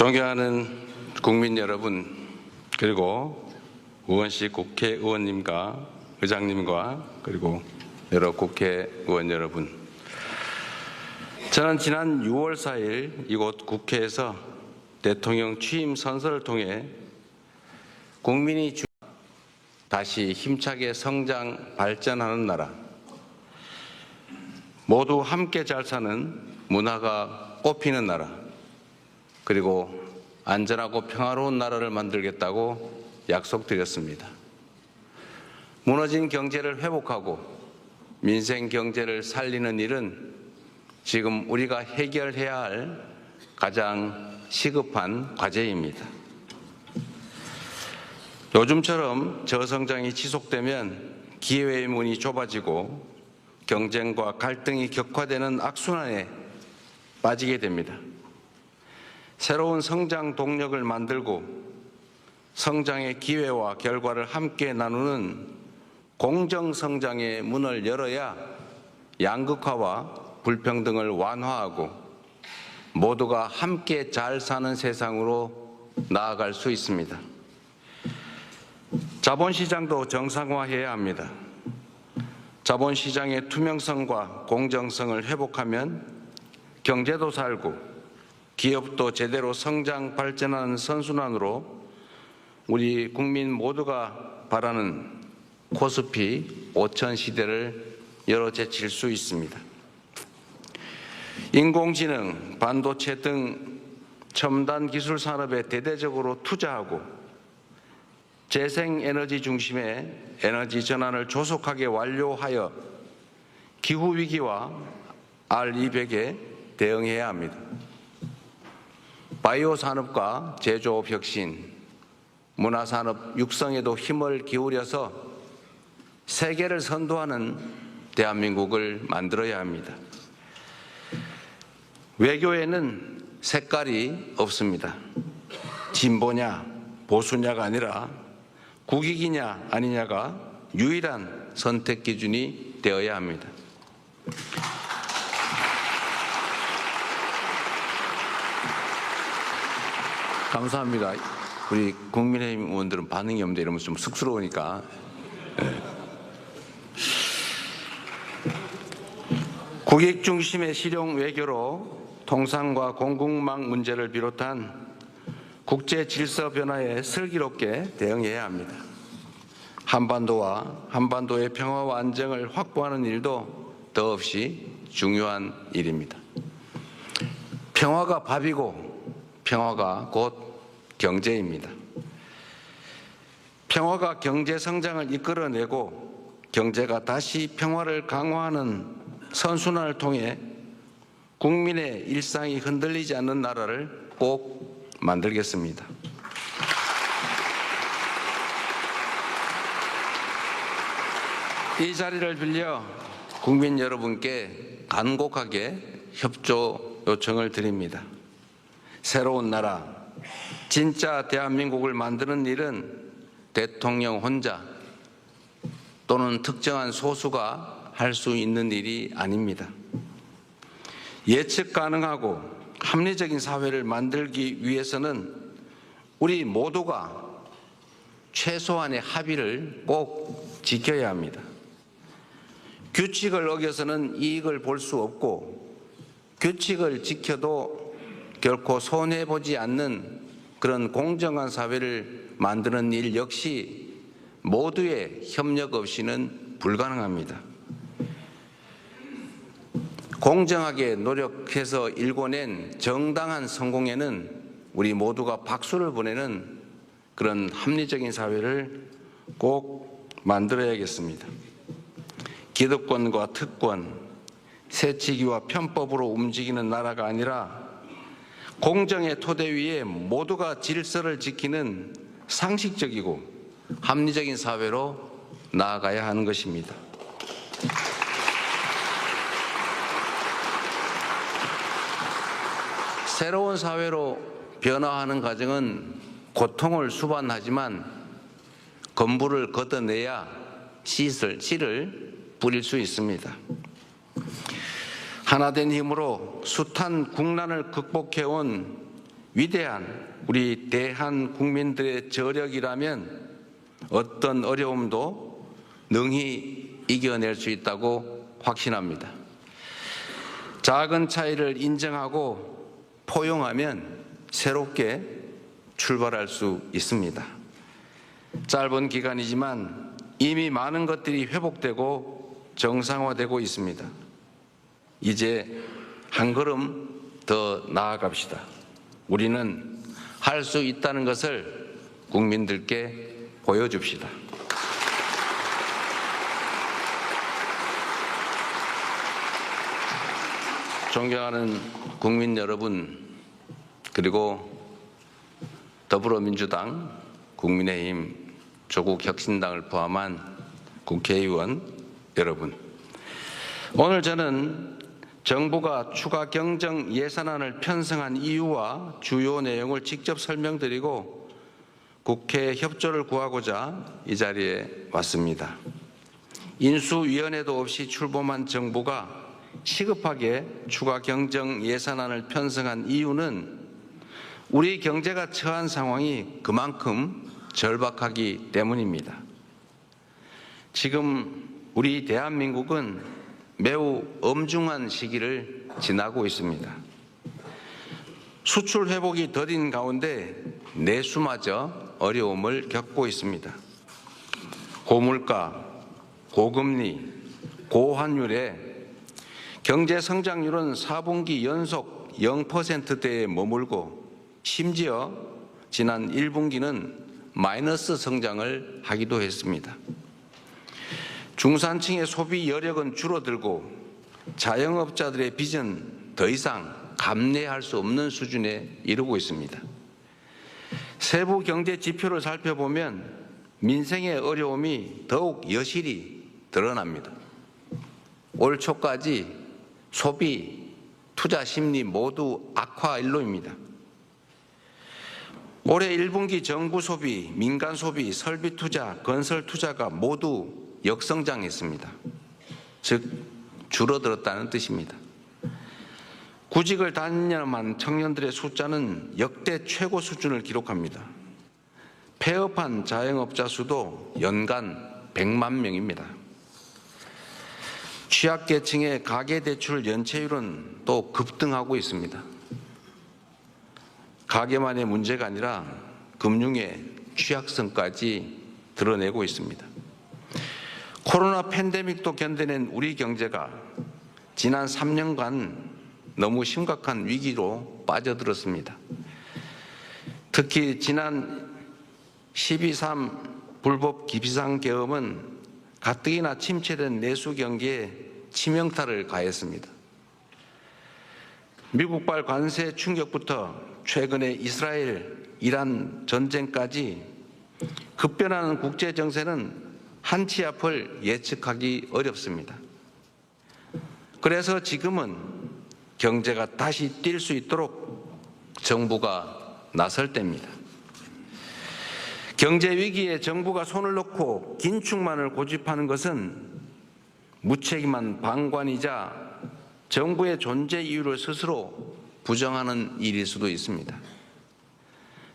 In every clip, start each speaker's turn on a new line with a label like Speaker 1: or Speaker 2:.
Speaker 1: 존경하는 국민 여러분, 그리고 우원식 국회의원님과 의장님과 그리고 여러 국회의원 여러분, 저는 지난 6월 4일 이곳 국회에서 대통령 취임 선서를 통해 국민이 다시 힘차게 성장 발전하는 나라, 모두 함께 잘 사는 문화가 꽃피는 나라, 그리고 안전하고 평화로운 나라를 만들겠다고 약속드렸습니다. 무너진 경제를 회복하고 민생 경제를 살리는 일은 지금 우리가 해결해야 할 가장 시급한 과제입니다. 요즘처럼 저성장이 지속되면 기회의 문이 좁아지고 경쟁과 갈등이 격화되는 악순환에 빠지게 됩니다. 새로운 성장 동력을 만들고 성장의 기회와 결과를 함께 나누는 공정성장의 문을 열어야 양극화와 불평등을 완화하고 모두가 함께 잘 사는 세상으로 나아갈 수 있습니다. 자본시장도 정상화해야 합니다. 자본시장의 투명성과 공정성을 회복하면 경제도 살고 기업도 제대로 성장 발전하는 선순환으로 우리 국민 모두가 바라는 코스피 5000 시대를 열어 제칠 수 있습니다. 인공지능, 반도체 등 첨단 기술 산업에 대대적으로 투자하고 재생에너지 중심의 에너지 전환을 조속하게 완료하여 기후위기와 R200에 대응해야 합니다. 바이오 산업과 제조업 혁신, 문화산업 육성에도 힘을 기울여서 세계를 선도하는 대한민국을 만들어야 합니다. 외교에는 색깔이 없습니다. 진보냐 보수냐가 아니라 국익이냐 아니냐가 유일한 선택 기준이 되어야 합니다. 감사합니다. 우리 국민의힘 의원들은 반응이 없는데 이러면 좀 쑥스러우니까. 네. 국익 중심의 실용 외교로 통상과 공급망 문제를 비롯한 국제 질서 변화에 슬기롭게 대응해야 합니다. 한반도와 한반도의 평화와 안정을 확보하는 일도 더없이 중요한 일입니다. 평화가 밥이고 평화가 곧 경제입니다. 평화가 경제 성장을 이끌어내고 경제가 다시 평화를 강화하는 선순환을 통해 국민의 일상이 흔들리지 않는 나라를 꼭 만들겠습니다. 이 자리를 빌려 국민 여러분께 간곡하게 협조 요청을 드립니다. 새로운 나라, 진짜 대한민국을 만드는 일은 대통령 혼자 또는 특정한 소수가 할 수 있는 일이 아닙니다. 예측 가능하고 합리적인 사회를 만들기 위해서는 우리 모두가 최소한의 합의를 꼭 지켜야 합니다. 규칙을 어겨서는 이익을 볼 수 없고 규칙을 지켜도 결코 손해보지 않는 그런 공정한 사회를 만드는 일 역시 모두의 협력 없이는 불가능합니다. 공정하게 노력해서 일궈낸 정당한 성공에는 우리 모두가 박수를 보내는 그런 합리적인 사회를 꼭 만들어야겠습니다. 기득권과 특권, 새치기와 편법으로 움직이는 나라가 아니라 공정의 토대 위에 모두가 질서를 지키는 상식적이고 합리적인 사회로 나아가야 하는 것입니다. 새로운 사회로 변화하는 과정은 고통을 수반하지만 건물을 걷어내야 씨를 뿌릴 수 있습니다. 하나된 힘으로 숱한 국난을 극복해온 위대한 우리 대한 국민들의 저력이라면 어떤 어려움도 능히 이겨낼 수 있다고 확신합니다. 작은 차이를 인정하고 포용하면 새롭게 출발할 수 있습니다. 짧은 기간이지만 이미 많은 것들이 회복되고 정상화되고 있습니다. 이제 한 걸음 더 나아갑시다. 우리는 할 수 있다는 것을 국민들께 보여줍시다. 존경하는 국민 여러분, 그리고 더불어민주당, 국민의힘, 조국혁신당을 포함한 국회의원 여러분, 오늘 저는 정부가 추가 경정 예산안을 편성한 이유와 주요 내용을 직접 설명드리고 국회 협조를 구하고자 이 자리에 왔습니다. 인수위원회도 없이 출범한 정부가 시급하게 추가 경정 예산안을 편성한 이유는 우리 경제가 처한 상황이 그만큼 절박하기 때문입니다. 지금 우리 대한민국은 매우 엄중한 시기를 지나고 있습니다. 수출 회복이 더딘 가운데 내수마저 어려움을 겪고 있습니다. 고물가, 고금리, 고환율에 경제 성장률은 4분기 연속 0%대에 머물고 심지어 지난 1분기는 마이너스 성장을 하기도 했습니다. 중산층의 소비 여력은 줄어들고 자영업자들의 빚은 더 이상 감내할 수 없는 수준에 이르고 있습니다. 세부 경제 지표를 살펴보면 민생의 어려움이 더욱 여실히 드러납니다. 올 초까지 소비, 투자 심리 모두 악화 일로입니다. 올해 1분기 정부 소비, 민간 소비, 설비 투자, 건설 투자가 모두 역성장했습니다. 즉 줄어들었다는 뜻입니다. 구직을 단념한 청년들의 숫자는 역대 최고 수준을 기록합니다. 폐업한 자영업자 수도 연간 100만 명입니다. 취약계층의 가계대출 연체율은 또 급등하고 있습니다. 가계만의 문제가 아니라 금융의 취약성까지 드러내고 있습니다. 코로나 팬데믹도 견뎌낸 우리 경제가 지난 3년간 너무 심각한 위기로 빠져들었습니다. 특히 지난 12.3 불법 비상계엄은 가뜩이나 침체된 내수 경기에 치명타를 가했습니다. 미국발 관세 충격부터 최근의 이스라엘, 이란 전쟁까지 급변하는 국제 정세는 한치 앞을 예측하기 어렵습니다. 그래서 지금은 경제가 다시 뛸 수 있도록 정부가 나설 때입니다. 경제 위기에 정부가 손을 놓고 긴축만을 고집하는 것은 무책임한 방관이자 정부의 존재 이유를 스스로 부정하는 일일 수도 있습니다.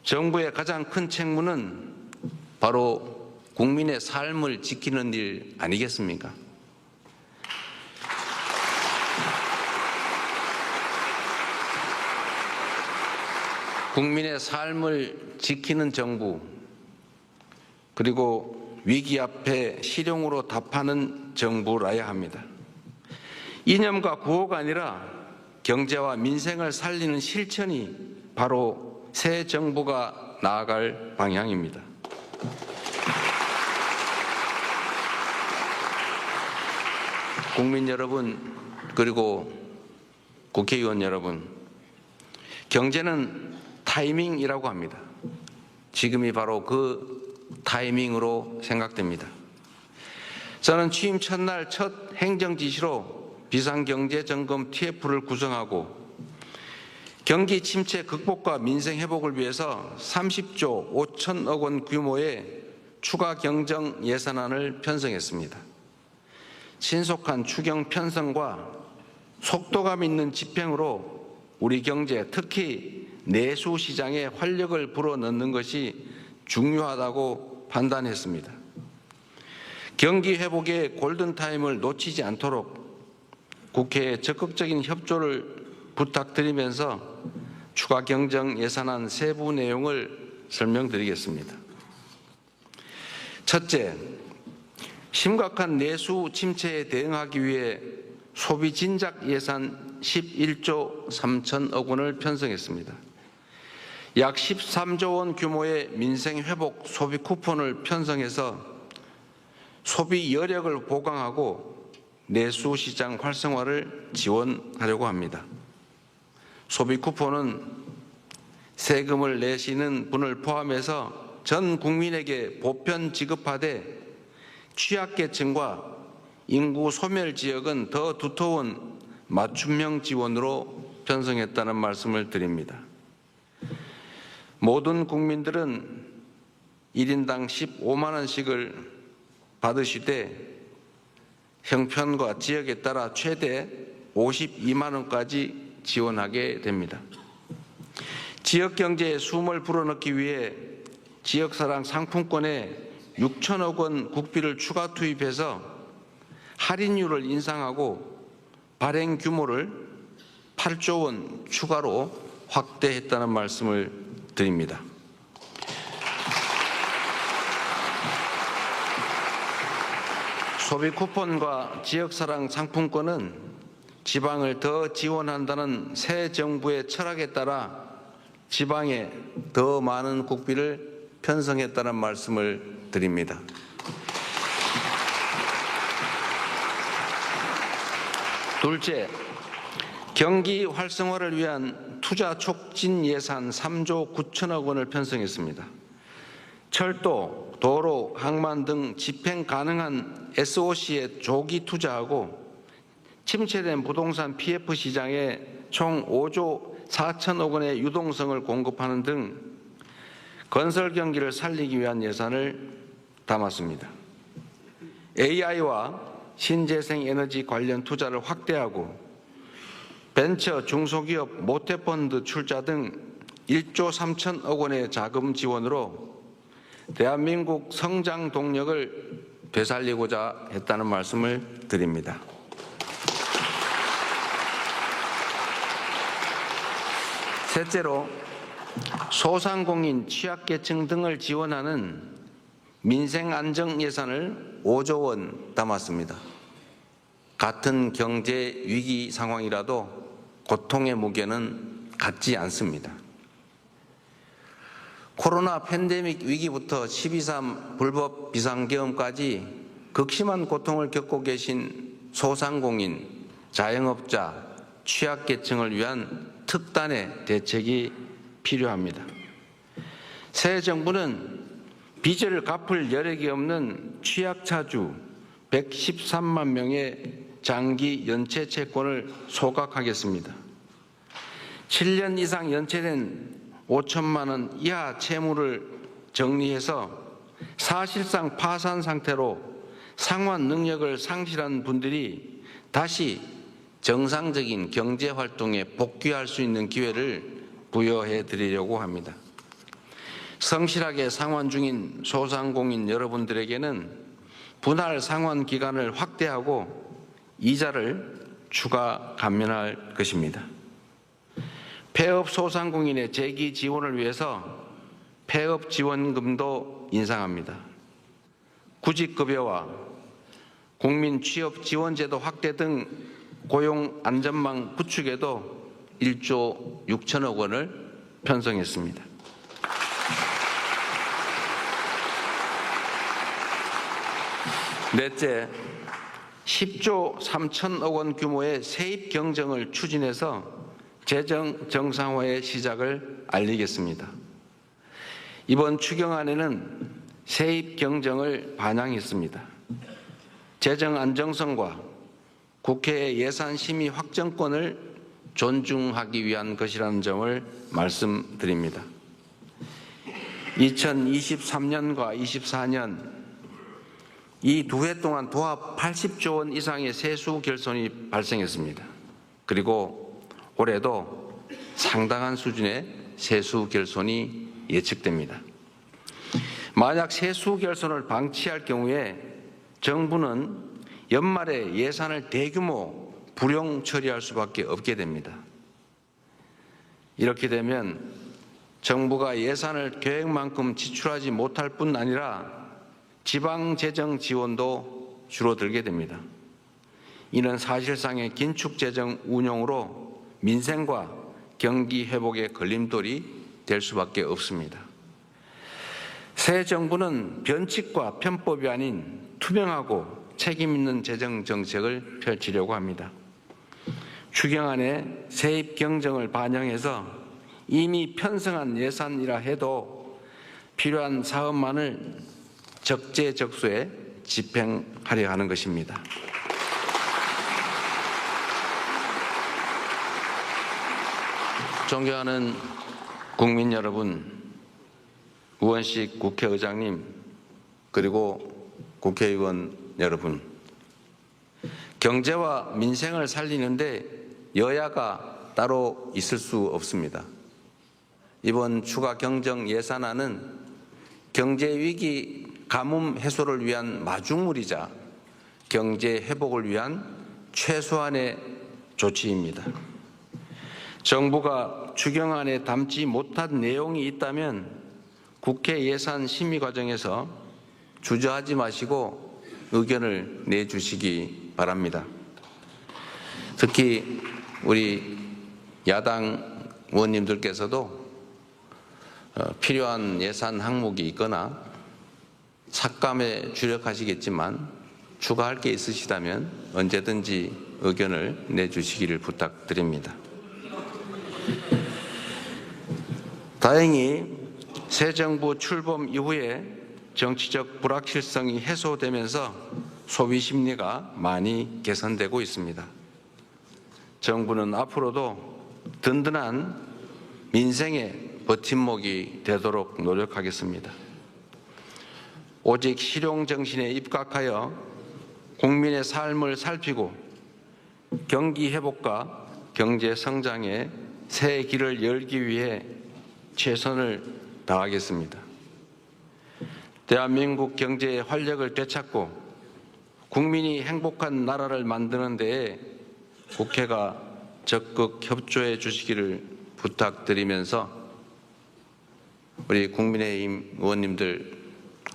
Speaker 1: 정부의 가장 큰 책무는 바로 국민의 삶을 지키는 일 아니겠습니까? 국민의 삶을 지키는 정부, 그리고 위기 앞에 실용으로 답하는 정부라야 합니다. 이념과 구호가 아니라 경제와 민생을 살리는 실천이 바로 새 정부가 나아갈 방향입니다. 국민 여러분, 그리고 국회의원 여러분, 경제는 타이밍이라고 합니다. 지금이 바로 그 타이밍으로 생각됩니다. 저는 취임 첫날 첫 행정지시로 비상경제점검 TF를 구성하고 경기 침체 극복과 민생 회복을 위해서 30조 5천억 원 규모의 추가 경정 예산안을 편성했습니다. 신속한 추경 편성과 속도감 있는 집행으로 우리 경제, 특히 내수 시장에 활력을 불어넣는 것이 중요하다고 판단했습니다. 경기 회복의 골든타임을 놓치지 않도록 국회에 적극적인 협조를 부탁드리면서 추가 경정 예산안 세부 내용을 설명드리겠습니다. 첫째, 심각한 내수 침체에 대응하기 위해 소비 진작 예산 11조 3천억 원을 편성했습니다. 약 13조 원 규모의 민생 회복 소비 쿠폰을 편성해서 소비 여력을 보강하고 내수 시장 활성화를 지원하려고 합니다. 소비 쿠폰은 세금을 내시는 분을 포함해서 전 국민에게 보편 지급하되 취약계층과 인구 소멸 지역은 더 두터운 맞춤형 지원으로 편성했다는 말씀을 드립니다. 모든 국민들은 1인당 15만 원씩을 받으시되 형편과 지역에 따라 최대 52만 원까지 지원하게 됩니다. 지역 경제에 숨을 불어넣기 위해 지역사랑 상품권에 6천억 원 국비를 추가 투입해서 할인율을 인상하고 발행 규모를 8조 원 추가로 확대했다는 말씀을 드립니다. 소비 쿠폰과 지역사랑 상품권은 지방을 더 지원한다는 새 정부의 철학에 따라 지방에 더 많은 국비를 편성했다는 말씀을 드립니다. 둘째, 경기 활성화를 위한 투자 촉진 예산 3조 9천억 원을 편성했습니다. 철도, 도로, 항만 등 집행 가능한 SOC에 조기 투자하고 침체된 부동산 PF 시장에 총 5조 4천억 원의 유동성을 공급하는 등 건설 경기를 살리기 위한 예산을 담았습니다. AI와 신재생 에너지 관련 투자를 확대하고 벤처 중소기업 모태펀드 출자 등 1조 3천억 원의 자금 지원으로 대한민국 성장 동력을 되살리고자 했다는 말씀을 드립니다. 셋째로 소상공인, 취약계층 등을 지원하는 민생안정 예산을 5조 원 담았습니다. 같은 경제 위기 상황이라도 고통의 무게는 같지 않습니다. 코로나 팬데믹 위기부터 12.3 불법 비상계엄까지 극심한 고통을 겪고 계신 소상공인, 자영업자, 취약계층을 위한 특단의 대책이 필요합니다. 새 정부는 빚을 갚을 여력이 없는 취약차주 113만 명의 장기 연체 채권을 소각하겠습니다. 7년 이상 연체된 5천만 원 이하 채무를 정리해서 사실상 파산 상태로 상환 능력을 상실한 분들이 다시 정상적인 경제 활동에 복귀할 수 있는 기회를 부여해 드리려고 합니다. 성실하게 상환 중인 소상공인 여러분들에게는 분할 상환 기간을 확대하고 이자를 추가 감면할 것입니다. 폐업 소상공인의 재기 지원을 위해서 폐업 지원금도 인상합니다. 구직급여와 국민 취업 지원제도 확대 등 고용 안전망 구축에도 1조 6천억 원을 편성했습니다. 넷째, 10조 3천억 원 규모의 세입 경정을 추진해서 재정 정상화의 시작을 알리겠습니다. 이번 추경안에는 세입 경정을 반영했습니다. 재정 안정성과 국회의 예산 심의 확정권을 존중하기 위한 것이라는 점을 말씀드립니다. 2023년과 24년 이 두 해 동안 도합 80조 원 이상의 세수 결손이 발생했습니다. 그리고 올해도 상당한 수준의 세수 결손이 예측됩니다. 만약 세수 결손을 방치할 경우에 정부는 연말에 예산을 대규모 불용 처리할 수밖에 없게 됩니다. 이렇게 되면 정부가 예산을 계획만큼 지출하지 못할 뿐 아니라 지방재정 지원도 줄어들게 됩니다. 이는 사실상의 긴축재정 운용으로 민생과 경기 회복의 걸림돌이 될 수밖에 없습니다. 새 정부는 변칙과 편법이 아닌 투명하고 책임 있는 재정 정책을 펼치려고 합니다. 추경안에 세입 경정을 반영해서 이미 편성한 예산이라 해도 필요한 사업만을 적재적소에 집행하려 하는 것입니다. 존경하는 국민 여러분, 우원식 국회의장님, 그리고 국회의원 여러분, 경제와 민생을 살리는데 여야가 따로 있을 수 없습니다. 이번 추가 경정 예산안은 경제위기 가뭄 해소를 위한 마중물이자 경제 회복을 위한 최소한의 조치입니다. 정부가 추경안에 담지 못한 내용이 있다면 국회 예산 심의 과정에서 주저하지 마시고 의견을 내주시기 바랍니다. 특히 우리 야당 의원님들께서도 필요한 예산 항목이 있거나 삭감에 주력하시겠지만 추가할 게 있으시다면 언제든지 의견을 내주시기를 부탁드립니다. 다행히 새 정부 출범 이후에 정치적 불확실성이 해소되면서 소비 심리가 많이 개선되고 있습니다. 정부는 앞으로도 든든한 민생의 버팀목이 되도록 노력하겠습니다. 오직 실용정신에 입각하여 국민의 삶을 살피고 경기 회복과 경제 성장의 새 길을 열기 위해 최선을 다하겠습니다. 대한민국 경제의 활력을 되찾고 국민이 행복한 나라를 만드는 데에 국회가 적극 협조해 주시기를 부탁드리면서 우리 국민의힘 의원님들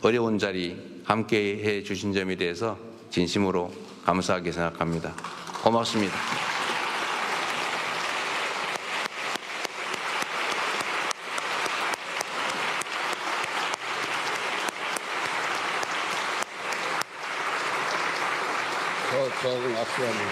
Speaker 1: 어려운 자리 함께해 주신 점에 대해서 진심으로 감사하게 생각합니다. 고맙습니다.
Speaker 2: 저하고 악수합니다.